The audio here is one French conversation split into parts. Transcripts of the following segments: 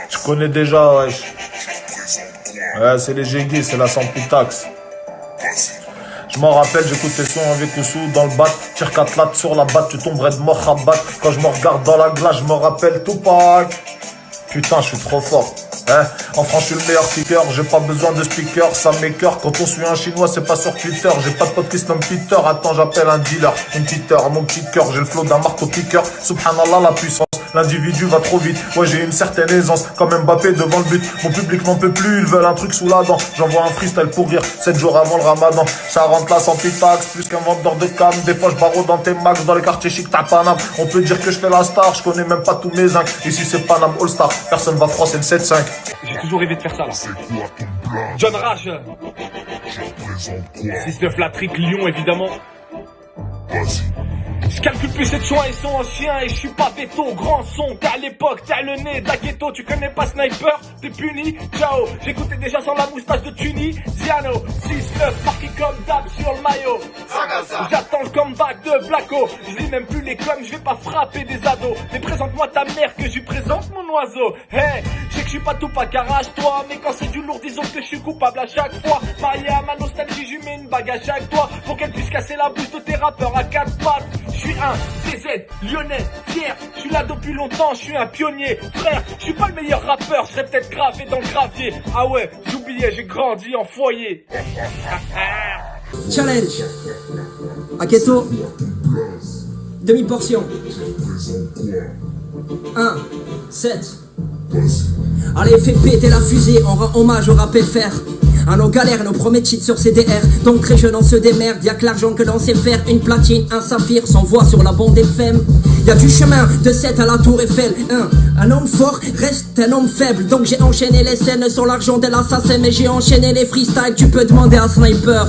Tu connais déjà, wesh. Ouais, c'est les Géguis, c'est la Sampitax. Je m'en rappelle, j'écoute tes sons avec le sou dans le bat. Tire 4 lattes sur la batte, tu tomberais de mort à battre. Quand je me regarde dans la glace, je me rappelle Tupac. Putain, je suis trop fort. Hein, en France, je suis le meilleur kicker. J'ai pas besoin de speaker, ça m'écœure. Quand on suit un chinois, c'est pas sur Twitter. J'ai pas de pote qui se nomme Peter. Attends, j'appelle un dealer. Une petite heure, mon petit cœur. J'ai le flow d'un marteau piqueur. Subhanallah, la puissance. L'individu va trop vite. Ouais, j'ai une certaine aisance. Comme Mbappé devant le but. Mon public n'en peut plus. Ils veulent un truc sous la dent. J'envoie un freestyle pour rire. 7 jours avant le ramadan. Ça rentre là sans pitax. Plus qu'un vendeur de cam. Des fois, je barreau dans tes max. Dans les quartiers chic, t'as Paname. On peut dire que je fais la star. Je connais même pas tous mes zincs. Ici, c'est Paname All Star. Personne va froisser le 7-5. J'ai toujours rêvé de faire ça là. C'est quoi ton plan? John Rage. Je représente quoi? 6-9 la trique Lyon évidemment. Vas-y. Je calcule plus ces soins, ils sont en chien et je suis pas béto, grand son, qu'à l'époque, t'as le nez d'Aketo, tu connais pas Sniper, t'es puni, ciao, j'écoutais déjà sans la moustache de Tuni, Ziano, 6-9, marqué comme d'hab sur le maillot, j'attends le comeback de Blacko, je lis même plus les coms, je vais pas frapper des ados, mais présente-moi ta mère que je lui présente mon oiseau, hey, je sais que je suis pas tout pas arrache-toi, mais quand c'est du lourd, disons que je suis coupable à chaque fois, marié à ma nostalgie, je lui mets une bague à chaque doigt, pour qu'elle puisse casser la bouche de tes rappeurs à 4 pattes. Je suis un DZ, lyonnais, fier, je suis là depuis longtemps, je suis un pionnier, frère, je suis pas le meilleur rappeur, je serais peut-être gravé dans le gravier. Ah ouais, j'oubliais, j'ai grandi en foyer. Challenge. Aketo. Demi-portion. 1, 7. Allez, fais péter la fusée, on rend hommage au rap FR. À nos galères, nos premiers cheats sur CDR. Donc très jeune on se démerde, y'a que l'argent que l'on sait faire. Une platine, un saphir, sans voix sur la bande FM. Y'a du chemin, de 7 à la tour Eiffel. Un homme fort reste un homme faible. Donc j'ai enchaîné les scènes sur l'argent de l'assassin. Mais j'ai enchaîné les freestyles, tu peux demander à Sniper.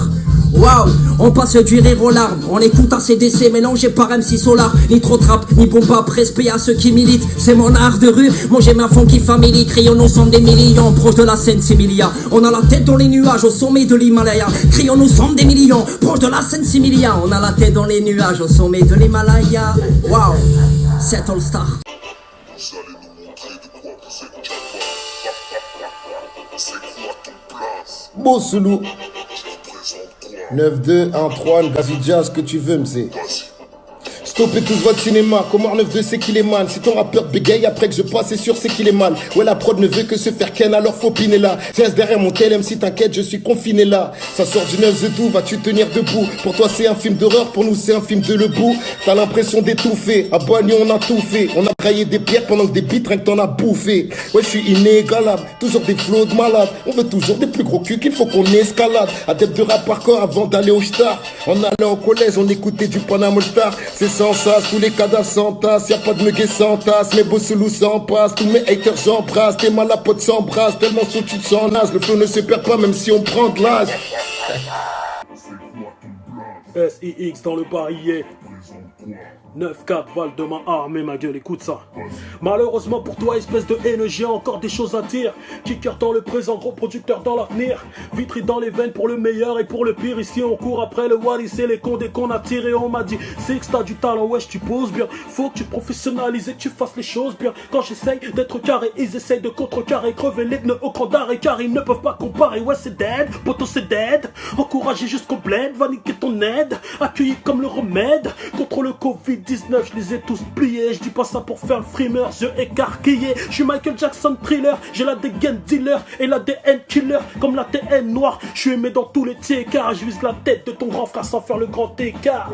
Waouh, on passe du rire aux larmes. On écoute ACDC mélangé par MC Solar. Ni trop trap, ni bomba, respect à ceux qui militent. C'est mon art de rue, moi j'ai ma funky family. Crions nous sommes des millions, proches de la Seine-Similia. On a la tête dans les nuages, au sommet de l'Himalaya. Crions nous sommes des millions, proches de la Seine-Similia. On a la tête dans les nuages, au sommet de l'Himalaya. Waouh, c'est All Star. Vous allez nous montrer de quoi vous êtes capable. C'est quoi ton place? Bossoulou. Je représente quoi? 9-2, 1-3, Ngazi Jazz, ce que tu veux, m'sais. Vas-y. Stoppez tous votre cinéma, comment 9-2 c'est qu'il est man. Si ton rappeur bégaye après que je passe, c'est sûr c'est qu'il est mal. Ouais, la prod ne veut que se faire ken, alors faut piner là. Tiens, derrière mon TLM, si t'inquiète, je suis confiné là. Ça sort du 9 d'où, vas-tu tenir debout? Pour toi c'est un film d'horreur, pour nous c'est un film de lebou. T'as l'impression d'étouffer, à Boigny on a tout fait. On a graillé des pierres pendant que des bites, rien que t'en as bouffé. Ouais, je suis inégalable, toujours des flots de malade. On veut toujours des plus gros culs qu'il faut qu'on escalade. Adepte de rap hardcore avant d'aller au star. En allant au collège, on écoutait du Panama All Star. C'est sans sas, tous les cadavres s'entassent. Y'a pas de muguet sans tasse, mes Bossoulou s'en passe. Tous mes haters j'embrasse, tes malapotes s'embrassent. Tellement sont tu s'en nages, le flow ne se perd pas même si on prend de l'âge. SIX dans le barillet. 9-4 Val de ma armée, ma gueule, écoute ça. Malheureusement pour toi, espèce de haine, j'ai encore des choses à dire. Kicker dans le présent, gros producteur dans l'avenir. Vitry dans les veines pour le meilleur et pour le pire. Ici on court après le Wallis et les condés qu'on a tirés. On m'a dit, Six t'as du talent, wesh tu poses bien. Faut que tu te professionnalises et que tu fasses les choses bien. Quand j'essaye d'être carré, ils essayent de contrecarrer. Crever les pneus au cran d'arrêt car ils ne peuvent pas comparer. Ouais c'est dead, poto c'est dead. Encouragé jusqu'au bled, va niquer ton aide. Accueilli comme le remède contre le Covid-19, je les ai tous pliés. Je dis pas ça pour faire le frimeur, yeux écarquillés. Je suis Michael Jackson thriller, j'ai la dégaine dealer et la DN killer comme la TN noire. Je suis aimé dans tous les tiers car je vise la tête de ton grand frère sans faire le grand écart.